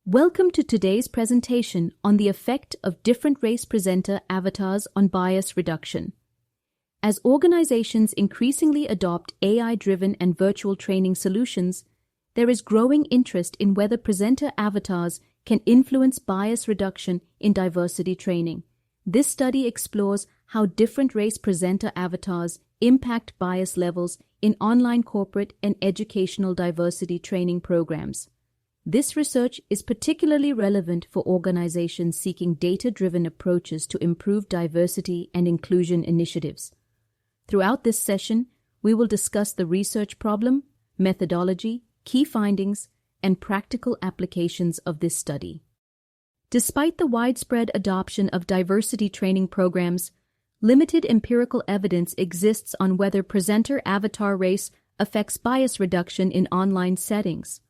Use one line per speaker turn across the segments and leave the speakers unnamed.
Welcome to today's presentation on the effect of different race presenter avatars on bias reduction. As organizations increasingly adopt AI-driven and virtual training solutions, there is growing interest in whether presenter avatars can influence bias reduction in diversity training. This study explores how different race presenter avatars impact bias levels in online corporate and educational diversity training programs. This research is particularly relevant for organizations seeking data-driven approaches to improve diversity and inclusion initiatives. Throughout this session, we will discuss the research problem, methodology, key findings, and practical applications of this study. Despite the widespread adoption of diversity training programs, limited empirical evidence exists on whether presenter avatar race affects bias reduction in online settings.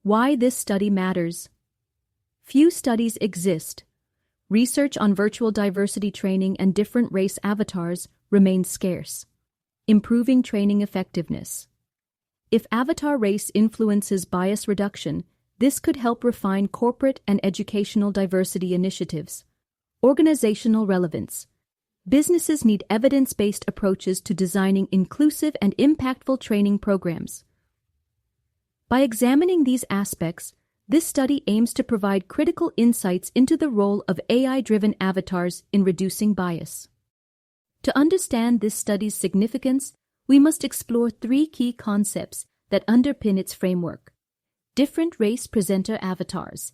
Why this study matters. Few studies exist. Research on virtual diversity training and different race avatars remains scarce. Improving training effectiveness. If avatar race influences bias reduction, this could help refine corporate and educational diversity initiatives. Organizational relevance. Businesses need evidence-based approaches to designing inclusive and impactful training programs. By examining these aspects, this study aims to provide critical insights into the role of AI-driven avatars in reducing bias. To understand this study's significance, we must explore three key concepts that underpin its framework. Different race presenter avatars.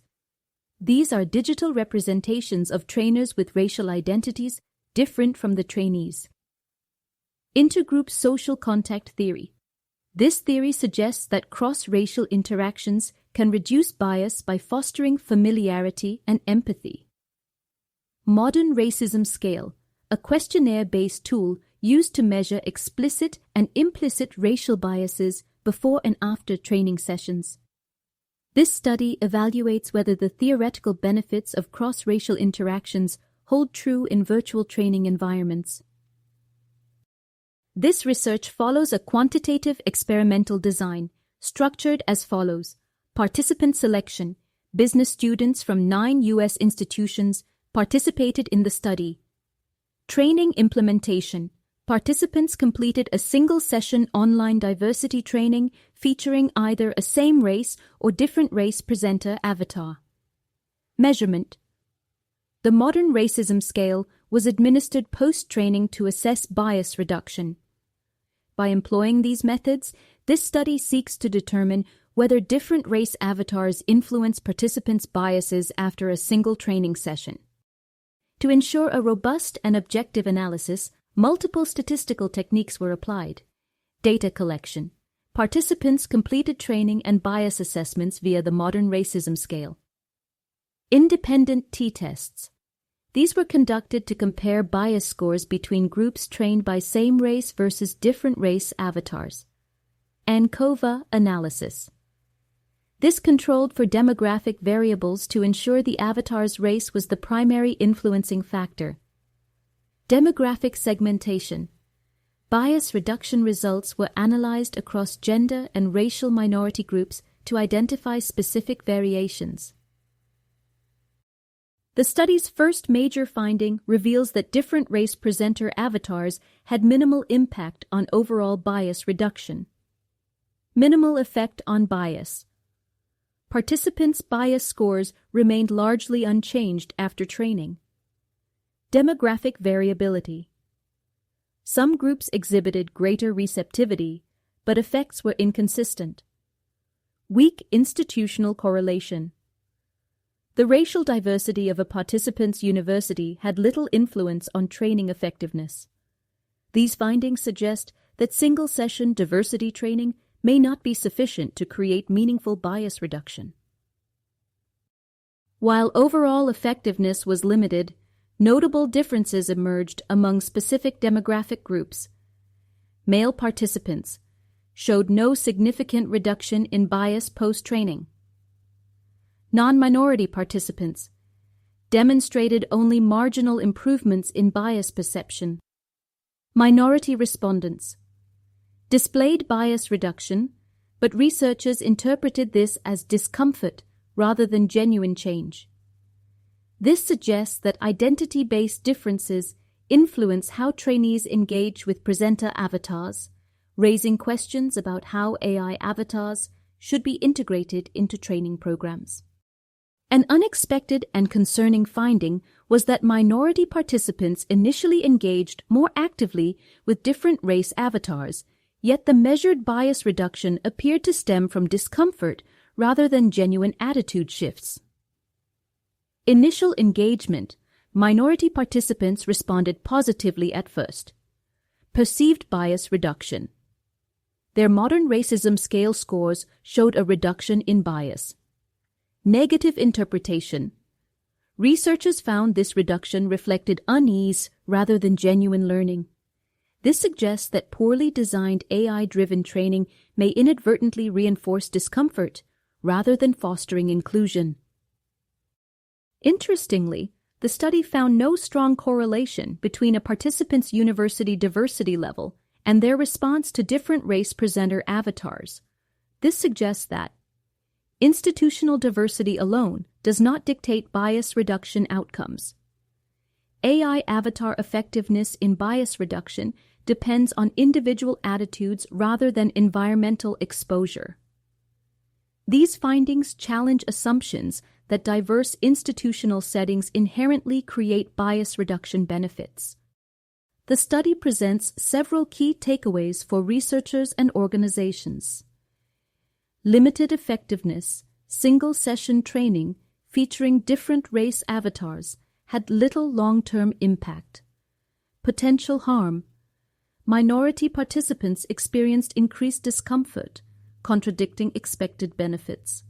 These are digital representations of trainers with racial identities different from the trainees. Intergroup social contact theory. This theory suggests that cross-racial interactions can reduce bias by fostering familiarity and empathy. Modern racism scale, a questionnaire-based tool used to measure explicit and implicit racial biases before and after training sessions. This study evaluates whether the theoretical benefits of cross-racial interactions hold true in virtual training environments. This research follows a quantitative experimental design, structured as follows. Participant selection. Business students from 9 U.S. institutions participated in the study. Training implementation. Participants completed a single-session online diversity training featuring either a same race or different race presenter avatar. Measurement. The modern racism scale was administered post-training to assess bias reduction. By employing these methods, this study seeks to determine whether different race avatars influence participants' biases after a single training session. To ensure a robust and objective analysis, multiple statistical techniques were applied. Data collection. Participants completed training and bias assessments via the modern racism scale. Independent t-tests. These were conducted to compare bias scores between groups trained by same race versus different race avatars. ANCOVA analysis. This controlled for demographic variables to ensure the avatar's race was the primary influencing factor. Demographic segmentation. Bias reduction results were analyzed across gender and racial minority groups to identify specific variations. The study's first major finding reveals that different race presenter avatars had minimal impact on overall bias reduction. Minimal effect on bias. Participants' bias scores remained largely unchanged after training. Demographic variability. Some groups exhibited greater receptivity, but effects were inconsistent. Weak institutional correlation. The racial diversity of a participant's university had little influence on training effectiveness. These findings suggest that single-session diversity training may not be sufficient to create meaningful bias reduction. While overall effectiveness was limited, notable differences emerged among specific demographic groups. Male participants showed no significant reduction in bias post-training. Non-minority participants demonstrated only marginal improvements in bias perception. Minority respondents displayed bias reduction, but researchers interpreted this as discomfort rather than genuine change. This suggests that identity-based differences influence how trainees engage with presenter avatars, raising questions about how AI avatars should be integrated into training programs. An unexpected and concerning finding was that minority participants initially engaged more actively with different race avatars, yet the measured bias reduction appeared to stem from discomfort rather than genuine attitude shifts. Initial engagement: minority participants responded positively at first. Perceived bias reduction: their modern racism scale scores showed a reduction in bias. Negative interpretation: researchers found this reduction reflected unease rather than genuine learning. This suggests that poorly designed AI-driven training may inadvertently reinforce discomfort rather than fostering inclusion. Interestingly, the study found no strong correlation between a participant's university diversity level and their response to different race presenter avatars. This suggests that institutional diversity alone does not dictate bias reduction outcomes. AI avatar effectiveness in bias reduction depends on individual attitudes rather than environmental exposure. These findings challenge assumptions that diverse institutional settings inherently create bias reduction benefits. The study presents several key takeaways for researchers and organizations. Limited effectiveness: single-session training featuring different race avatars had little long-term impact. Potential harm: minority participants experienced increased discomfort, contradicting expected benefits.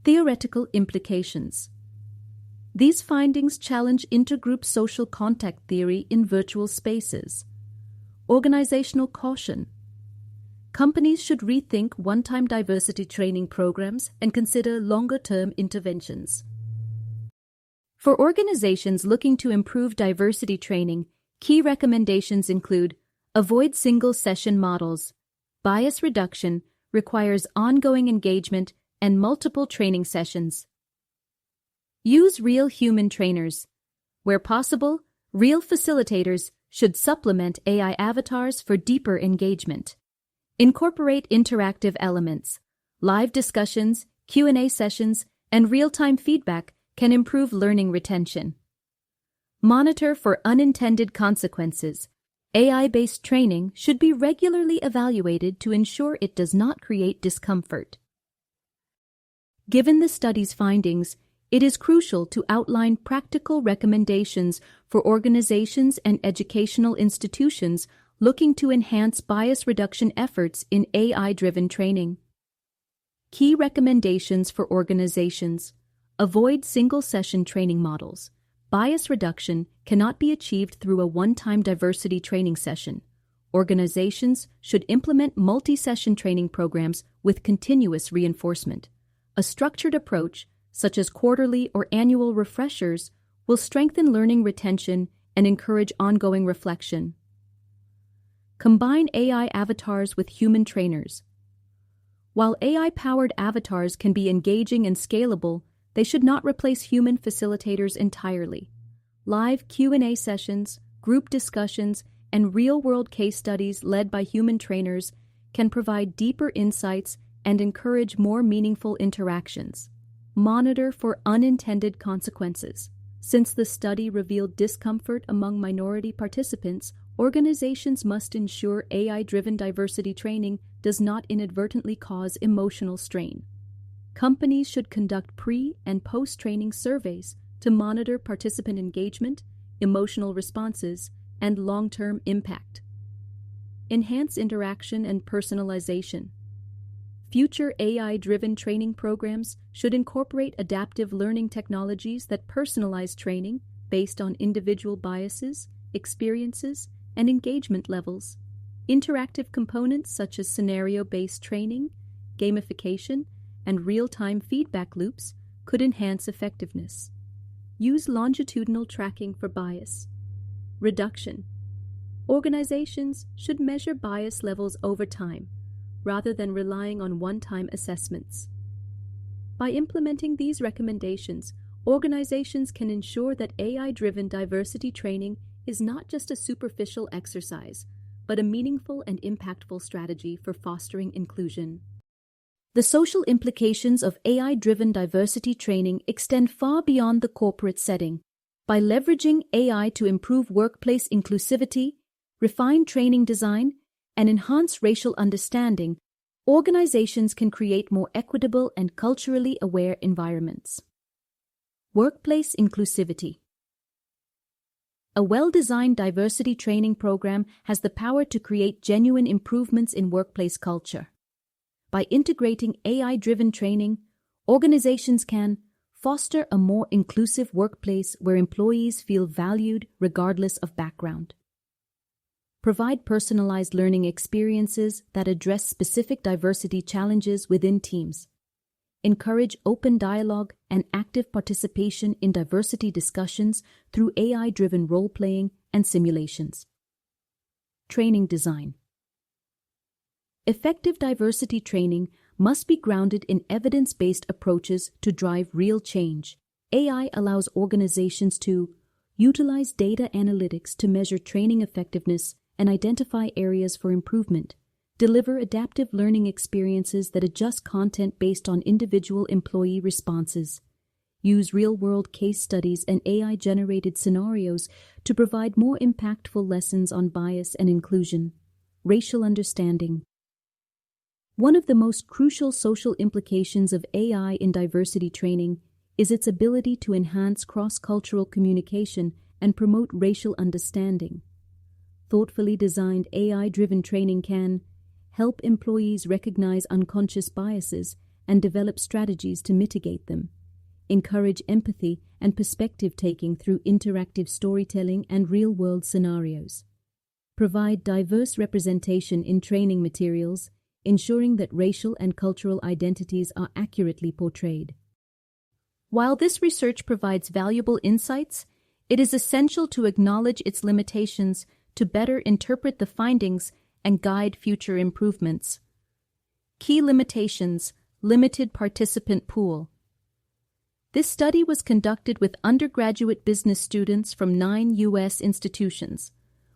Theoretical implications: these findings challenge intergroup social contact theory in virtual spaces. Organizational caution: companies should rethink one-time diversity training programs and consider longer-term interventions. For organizations looking to improve diversity training, key recommendations include: avoid single-session models. Bias reduction requires ongoing engagement and multiple training sessions. Use real human trainers. Where possible, real facilitators should supplement AI avatars for deeper engagement. Incorporate interactive elements. Live discussions, Q&A sessions, and real-time feedback can improve learning retention. Monitor for unintended consequences. AI-based training should be regularly evaluated to ensure it does not create discomfort. Given the study's findings, it is crucial to outline practical recommendations for organizations and educational institutions looking to enhance bias reduction efforts in AI-driven training. Key recommendations for organizations: avoid single-session training models. Bias reduction cannot be achieved through a one-time diversity training session. Organizations should implement multi-session training programs with continuous reinforcement. A structured approach, such as quarterly or annual refreshers, will strengthen learning retention and encourage ongoing reflection. Combine AI avatars with human trainers. While AI-powered avatars can be engaging and scalable, they should not replace human facilitators entirely. Live Q&A sessions, group discussions, and real-world case studies led by human trainers can provide deeper insights and encourage more meaningful interactions. Monitor for unintended consequences. Since the study revealed discomfort among minority participants, organizations must ensure AI-driven diversity training does not inadvertently cause emotional strain. Companies should conduct pre- and post-training surveys to monitor participant engagement, emotional responses, and long-term impact. Enhance interaction and personalization. Future AI-driven training programs should incorporate adaptive learning technologies that personalize training based on individual biases, experiences, and engagement levels. Interactive components such as scenario-based training, gamification, and real-time feedback loops could enhance effectiveness. Use longitudinal tracking for bias reduction. Organizations should measure bias levels over time, rather than relying on one-time assessments. By implementing these recommendations, organizations can ensure that AI-driven diversity training is not just a superficial exercise, but a meaningful and impactful strategy for fostering inclusion. The social implications of AI-driven diversity training extend far beyond the corporate setting. By leveraging AI to improve workplace inclusivity, refine training design, and enhance racial understanding, organizations can create more equitable and culturally aware environments. Workplace inclusivity. A well-designed diversity training program has the power to create genuine improvements in workplace culture. By integrating AI-driven training, organizations can foster a more inclusive workplace where employees feel valued regardless of background. Provide personalized learning experiences that address specific diversity challenges within teams. Encourage open dialogue and active participation in diversity discussions through AI-driven role-playing and simulations. Training design. Effective diversity training must be grounded in evidence-based approaches to drive real change. AI allows organizations to utilize data analytics to measure training effectiveness and identify areas for improvement, deliver adaptive learning experiences that adjust content based on individual employee responses, use real-world case studies and AI-generated scenarios to provide more impactful lessons on bias and inclusion. Racial understanding. One of the most crucial social implications of AI in diversity training is its ability to enhance cross-cultural communication and promote racial understanding. Thoughtfully designed AI-driven training can help employees recognize unconscious biases and develop strategies to mitigate them, encourage empathy and perspective-taking through interactive storytelling and real-world scenarios, provide diverse representation in training materials, ensuring that racial and cultural identities are accurately portrayed. While this research provides valuable insights, it is essential to acknowledge its limitations to better interpret the findings and guide future improvements. Key limitations: limited participant pool. This study was conducted with undergraduate business students from 9 U.S. institutions.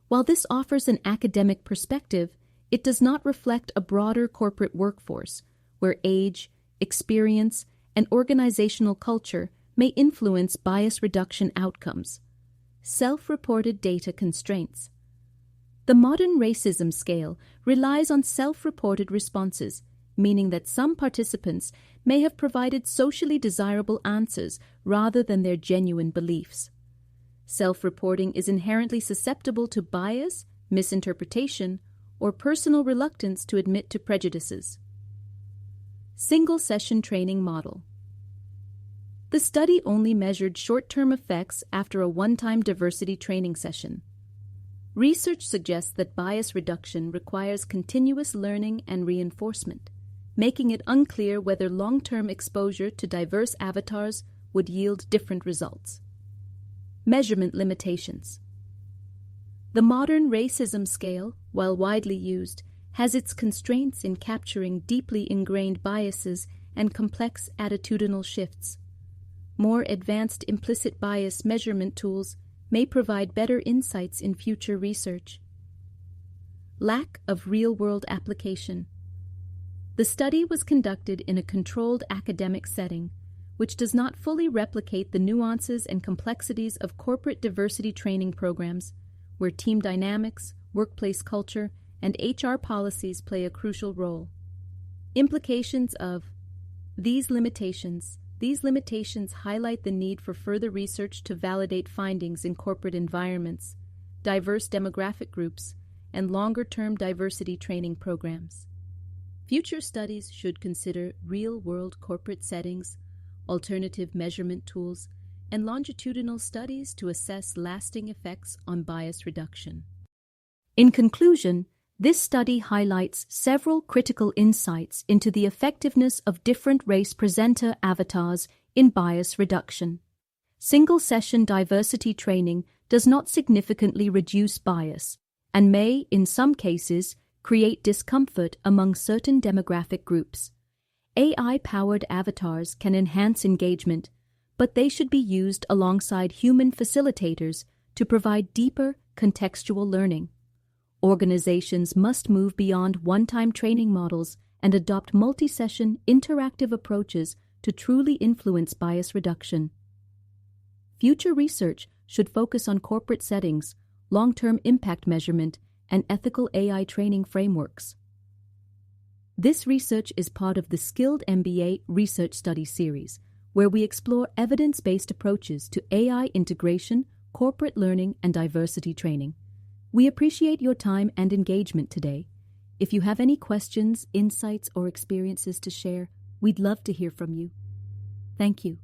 While this offers an academic perspective, it does not reflect a broader corporate workforce, where age, experience, and organizational culture may influence bias reduction outcomes. Self-reported data constraints. The modern racism scale relies on self-reported responses, meaning that some participants may have provided socially desirable answers rather than their genuine beliefs. Self-reporting is inherently susceptible to bias, misinterpretation, or personal reluctance to admit to prejudices. Single-session training model. The study only measured short-term effects after a one-time diversity training session. Research suggests that bias reduction requires continuous learning and reinforcement, making it unclear whether long-term exposure to diverse avatars would yield different results. Measurement limitations. The modern racism scale, while widely used, has its constraints in capturing deeply ingrained biases and complex attitudinal shifts. More advanced implicit bias measurement tools may provide better insights in future research. Lack of real-world application. The study was conducted in a controlled academic setting, which does not fully replicate the nuances and complexities of corporate diversity training programs, where team dynamics, workplace culture, and HR policies play a crucial role. Implications of these limitations. These limitations highlight the need for further research to validate findings in corporate environments, diverse demographic groups, and longer-term diversity training programs. Future studies should consider real-world corporate settings, alternative measurement tools, and longitudinal studies to assess lasting effects on bias reduction. In conclusion, this study highlights several critical insights into the effectiveness of different race presenter avatars in bias reduction. Single-session diversity training does not significantly reduce bias and may, in some cases, create discomfort among certain demographic groups. AI-powered avatars can enhance engagement, but they should be used alongside human facilitators to provide deeper, contextual learning. Organizations must move beyond one-time training models and adopt multi-session, interactive approaches to truly influence bias reduction. Future research should focus on corporate settings, long-term impact measurement, and ethical AI training frameworks. This research is part of the Skilled MBA Research Study Series, where we explore evidence-based approaches to AI integration, corporate learning, and diversity training. We appreciate your time and engagement today. If you have any questions, insights, or experiences to share, we'd love to hear from you. Thank you.